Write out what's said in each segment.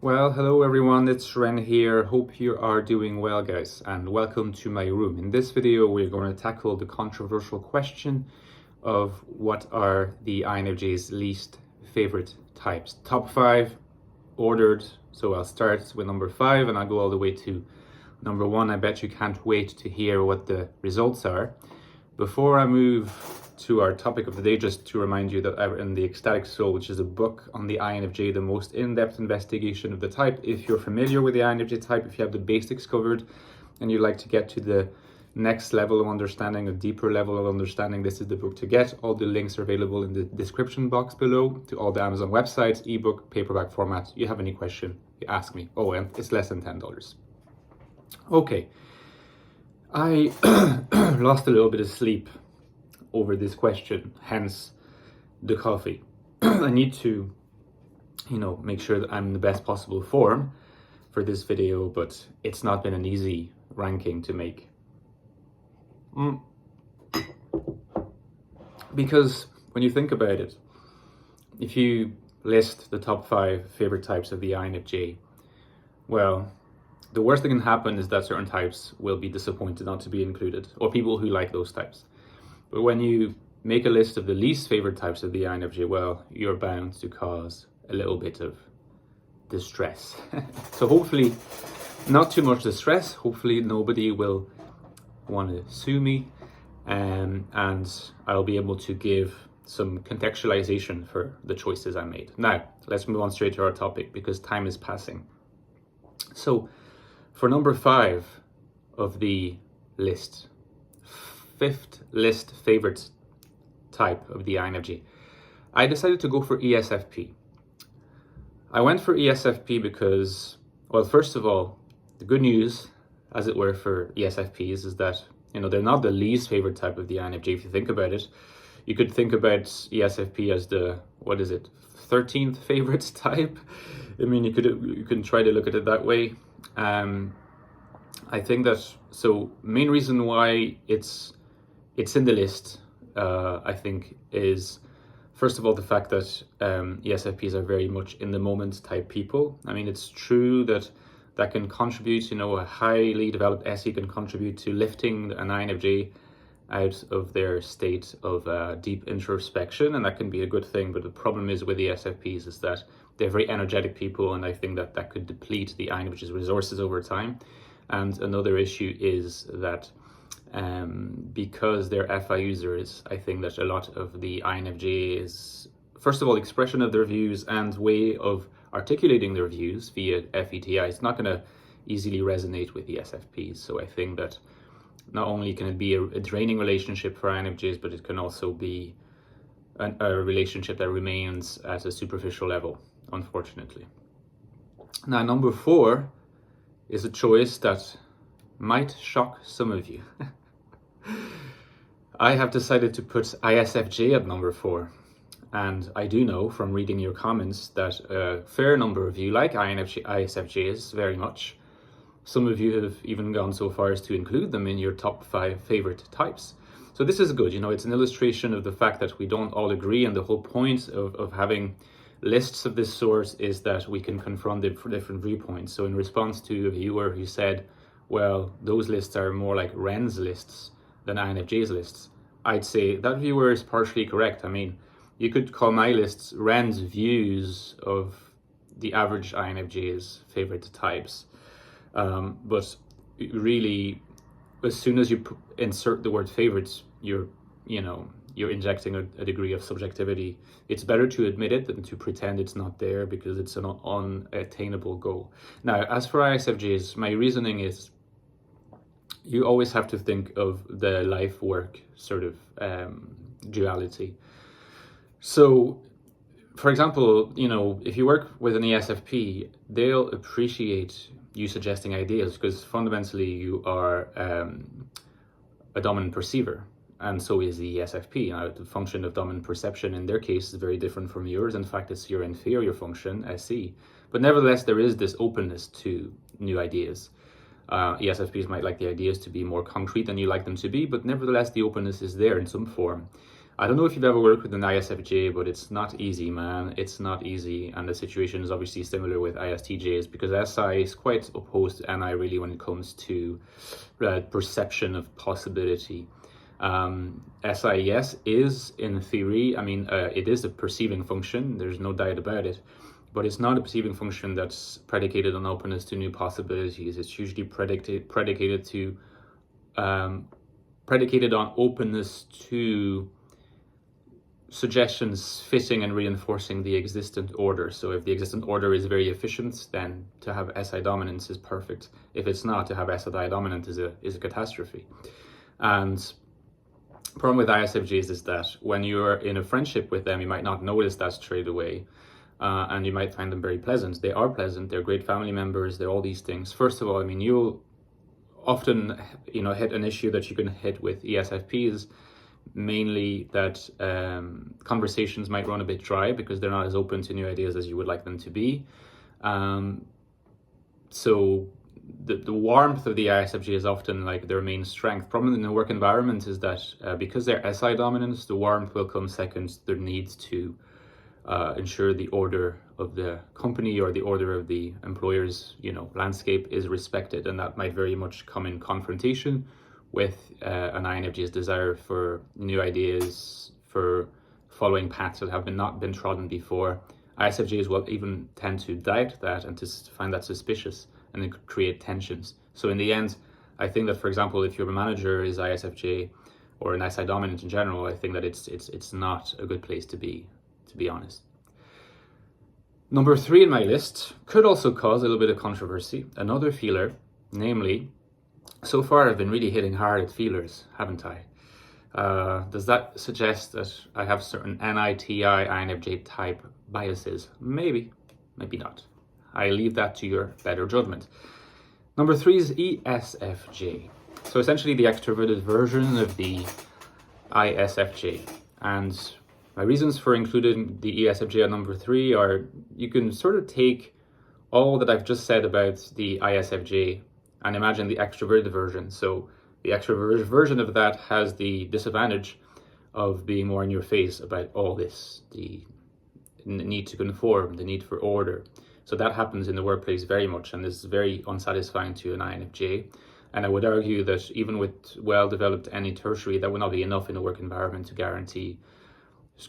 Well, hello everyone, it's Ren here. Hope you are doing well, guys, and welcome to my room. In this video, we're going to tackle the controversial question of what are the INFJ's least favorite types. Top 5 ordered, so I'll start with number 5 and I'll go all the way to number 1. I bet you can't wait to hear what the results are. Before I move to our topic of the day, just to remind you that I'm in the Ecstatic Soul, which is a book on the INFJ, the most in-depth investigation of the type. If you're familiar with the INFJ type, if you have the basics covered and you'd like to get to the next level of understanding, a deeper level of understanding, this is the book to get. All the links are available in the description box below to all the Amazon websites, ebook, paperback format. You have any question, you ask me. Oh, and it's less than $10. Okay. I lost a little bit of sleep over this question, hence the coffee. I need to, make sure that I'm in the best possible form for this video, but it's not been an easy ranking to make. Because when you think about it, if you list the top 5 favorite types of the INFJ, well, the worst that can happen is that certain types will be disappointed not to be included, or people who like those types. But when you make a list of the least favorite types of the INFJ, well, you're bound to cause a little bit of distress. So hopefully not too much distress. Hopefully nobody will want to sue me, and I'll be able to give some contextualization for the choices I made. Now, let's move on straight to our topic because time is passing. So, for number 5 of the list, 5th list favorite type of the INFJ, I decided to go for ESFP. I went for ESFP because, well, first of all, the good news, as it were, for ESFPs is that, they're not the least favorite type of the INFJ. If you think about it, you could think about ESFP as the, 13th favorite type. I mean, you can try to look at it that way. I think that, so main reason why it's in the list, I think, is first of all the fact that ESFPs are very much in the moment type people. I mean, it's true that can contribute, a highly developed SE can contribute to lifting an INFJ out of their state of deep introspection, and that can be a good thing. But the problem is with the ESFPs is that they're very energetic people, and I think that could deplete the INFJ's resources over time. And another issue is that because they're FI users, I think that a lot of the INFJ is, first of all, expression of their views and way of articulating their views via FETI. It's not going to easily resonate with the ESFPs. So I think that not only can it be a draining relationship for INFJs, but it can also be a relationship that remains at a superficial level, unfortunately. Now, number 4 is a choice that might shock some of you. I have decided to put ISFJ at number 4. And I do know from reading your comments that a fair number of you like ISFJs very much. Some of you have even gone so far as to include them in your top 5 favorite types. So this is good, it's an illustration of the fact that we don't all agree, and the whole point of having lists of this sort is that we can confront it for different viewpoints. So in response to a viewer who said, well, those lists are more like Ren's lists than INFJ's lists, I'd say that viewer is partially correct. I mean, you could call my lists Ren's views of the average INFJ's favorite types. But really, as soon as you insert the word favorites, you're injecting a degree of subjectivity. It's better to admit it than to pretend it's not there, because it's an unattainable goal. Now, as for ISFJs, my reasoning is you always have to think of the life-work sort of duality. So, for example, if you work with an ESFP, they'll appreciate you suggesting ideas because fundamentally you are a dominant perceiver, and so is the ESFP. Now, the function of dominant perception in their case is very different from yours. In fact, it's your inferior function, SE. But nevertheless, there is this openness to new ideas. ESFPs might like the ideas to be more concrete than you like them to be, but nevertheless, the openness is there in some form. I don't know if you've ever worked with an ISFJ, but it's not easy, man. It's not easy. And the situation is obviously similar with ISTJs, because SI is quite opposed to NI really when it comes to perception of possibility. SI, yes, is in theory, I mean, it is a perceiving function. There's no doubt about it. But it's not a perceiving function that's predicated on openness to new possibilities. It's usually predicated on openness to suggestions fitting and reinforcing the existent order. So if the existent order is very efficient, then to have SI dominance is perfect. If it's not, to have SI dominant is a catastrophe. And the problem with ISFJs is that when you're in a friendship with them, you might not notice that straight away. And you might find them very pleasant. They are pleasant. They're great family members. They're all these things. First of all, I mean, you'll often, hit an issue that you can hit with ESFPs, mainly that conversations might run a bit dry because they're not as open to new ideas as you would like them to be. So the warmth of the ISFJ is often like their main strength. Problem in the work environment is that because they're SI dominant, the warmth will come second to their need to ensure the order of the company or the order of the employer's landscape is respected, and that might very much come in confrontation with an INFJ's desire for new ideas, for following paths that have not been trodden before. ISFJs will even tend to doubt that and to find that suspicious, and it could create tensions. So in the end, I think that, for example, if your manager is ISFJ or an SI dominant in general, I think that it's not a good place to be honest. Number 3 in my list could also cause a little bit of controversy. Another feeler, namely, so far I've been really hitting hard at feelers, haven't I? Does that suggest that I have certain NITI, INFJ type biases? Maybe, maybe not. I leave that to your better judgment. Number 3 is ESFJ. So essentially the extroverted version of the ISFJ. And my reasons for including the ESFJ at number 3 are, you can sort of take all that I've just said about the ISFJ and imagine the extroverted version. So the extroverted version of that has the disadvantage of being more in your face about all this, the need to conform, the need for order. So that happens in the workplace very much, and is very unsatisfying to an INFJ. And I would argue that even with well-developed NE tertiary, that would not be enough in a work environment to guarantee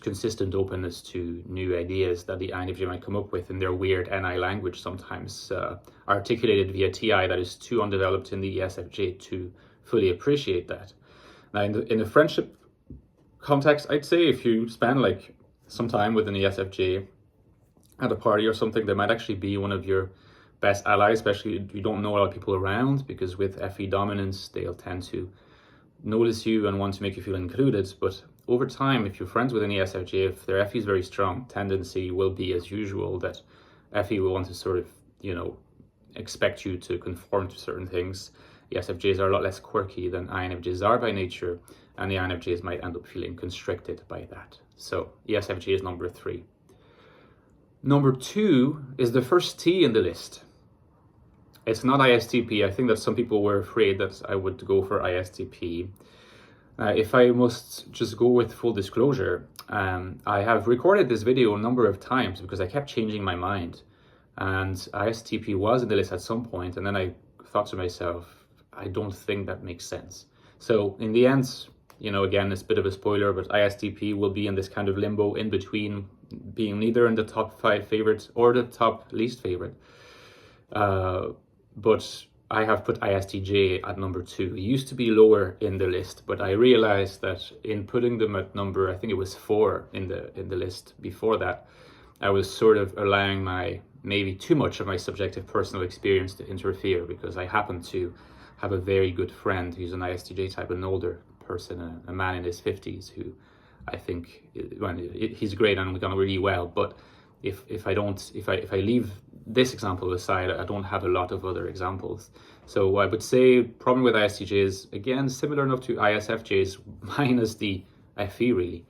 consistent openness to new ideas that the INFJ might come up with in their weird NI language, sometimes articulated via TI that is too undeveloped in the ESFJ to fully appreciate that. Now, in a friendship context, I'd say if you spend like some time with an ESFJ at a party or something, they might actually be one of your best allies, especially if you don't know a lot of people around, because with FE dominance, they'll tend to notice you and want to make you feel included. But over time, if you're friends with an ESFJ, if their FE is very strong, tendency will be, as usual, that FE will want to sort of, expect you to conform to certain things. ESFJs are a lot less quirky than INFJs are by nature, and the INFJs might end up feeling constricted by that. So ESFJ is number 3. Number 2 is the first T in the list. It's not ISTP. I think that some people were afraid that I would go for ISTP. If I must just go with full disclosure, I have recorded this video a number of times because I kept changing my mind. And ISTP was in the list at some point, and then I thought to myself, I don't think that makes sense. So in the end, again, it's a bit of a spoiler, but ISTP will be in this kind of limbo in between being neither in the top 5 favorites or the top least favorite. But I have put ISTJ at number 2. It used to be lower in the list, but I realized that in putting them at number, I think it was 4 in the list before that, I was sort of allowing maybe too much of my subjective personal experience to interfere, because I happen to have a very good friend who's an ISTJ type, an older person, a man in his 50s, who I think, he's great and we've done really well. But if I leave this example aside, I don't have a lot of other examples. So I would say problem with ISTJs, again, similar enough to ISFJs, minus the FE really,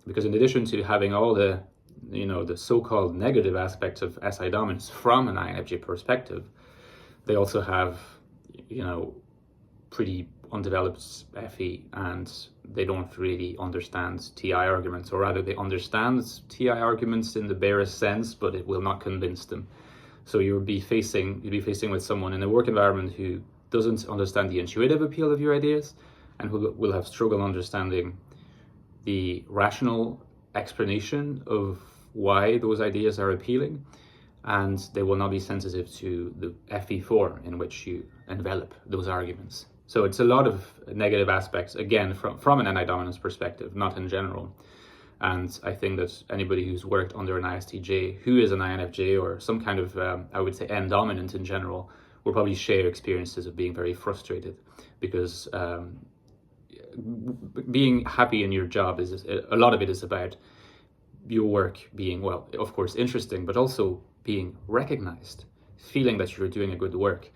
because in addition to having all the the so-called negative aspects of SI dominance from an INFJ perspective, they also have pretty undeveloped FE and they don't really understand TI arguments, or rather they understand TI arguments in the barest sense, but it will not convince them. So you'd be facing with someone in a work environment who doesn't understand the intuitive appeal of your ideas, and who will have struggle understanding the rational explanation of why those ideas are appealing, and they will not be sensitive to the FE form in which you envelop those arguments. So it's a lot of negative aspects, again, from an NI dominance perspective, not in general. And I think that anybody who's worked under an ISTJ, who is an INFJ, or some kind of, I would say, N dominant in general, will probably share experiences of being very frustrated, because being happy in your job is, a lot of it is about your work being, well, of course, interesting, but also being recognized, feeling that you're doing a good work.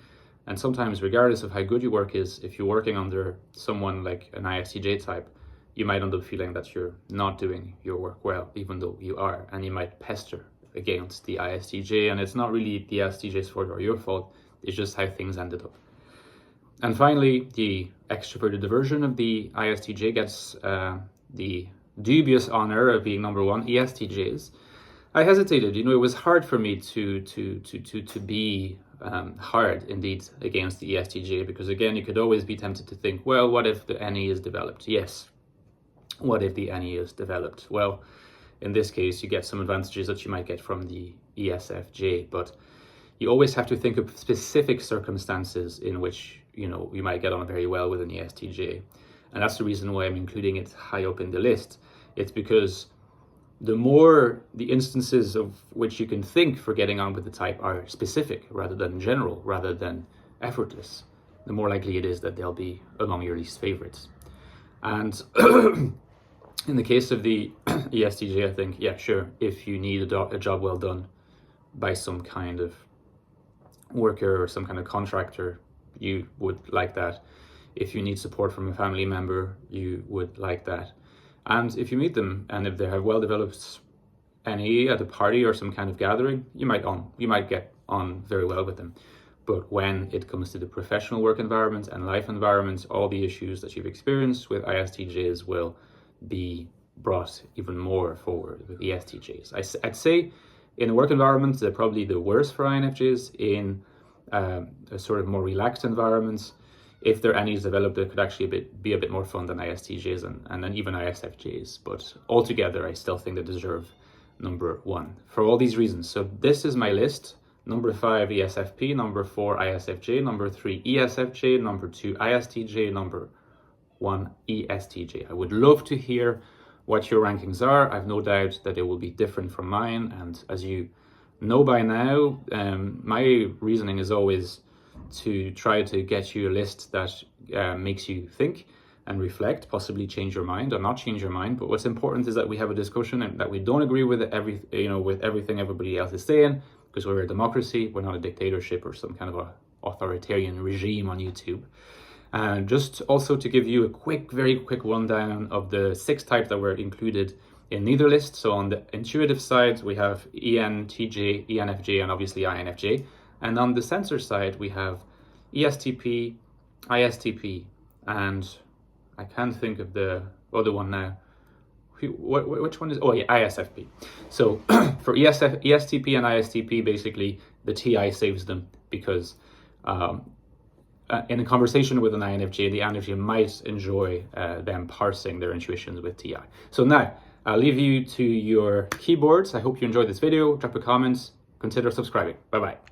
And sometimes, regardless of how good your work is, if you're working under someone like an ISTJ type, you might end up feeling that you're not doing your work well, even though you are, and you might pester against the ISTJ, and it's not really the ISTJ's fault or your fault, it's just how things ended up. And finally, the extroverted version of the ISTJ gets the dubious honor of being number one, ESTJs. I hesitated, it was hard for me to be hard indeed against the ESTJ, because again, you could always be tempted to think, well, what if the NE is developed? Yes. What if the NE is developed? Well, in this case, you get some advantages that you might get from the ESFJ, but you always have to think of specific circumstances in which, you might get on very well with an ESTJ. And that's the reason why I'm including it high up in the list. It's because the more the instances of which you can think for getting on with the type are specific rather than general, rather than effortless, the more likely it is that they'll be among your least favorites. And in the case of the ESTJ, I think, yeah, sure, if you need a job well done by some kind of worker or some kind of contractor, you would like that. If you need support from a family member, you would like that. And if you meet them, and if they have well-developed NE at a party or some kind of gathering, you might get on very well with them. But when it comes to the professional work environment and life environment, all the issues that you've experienced with ISTJs will be brought even more forward with ESTJs. I'd say in a work environment, they're probably the worst for INFJs. In a sort of more relaxed environments, if their NE is developed, it could actually be a bit more fun than ISTJs and then even ISFJs. But altogether, I still think they deserve number one for all these reasons. So this is my list. Number 5, ESFP. Number 4, ISFJ. Number 3, ESFJ. Number 2, ISTJ. Number 1, ESTJ. I would love to hear what your rankings are. I've no doubt that it will be different from mine. And as you know by now, my reasoning is always to try to get you a list that makes you think and reflect, possibly change your mind or not change your mind. But what's important is that we have a discussion and that we don't agree with everything everybody else is saying, because we're a democracy, we're not a dictatorship or some kind of a authoritarian regime on YouTube. And just also to give you a very quick rundown of the 6 types that were included in neither list. So on the intuitive side, we have ENTJ, ENFJ, and obviously INFJ. And on the sensor side, we have ESTP, ISTP, and I can't think of the other one now. Which one is? Oh yeah, ISFP. So for ESTP and ISTP, basically the TI saves them, because in a conversation with an INFJ, the INFJ might enjoy them parsing their intuitions with TI. So now I'll leave you to your keyboards. I hope you enjoyed this video. Drop a comment, consider subscribing. Bye bye.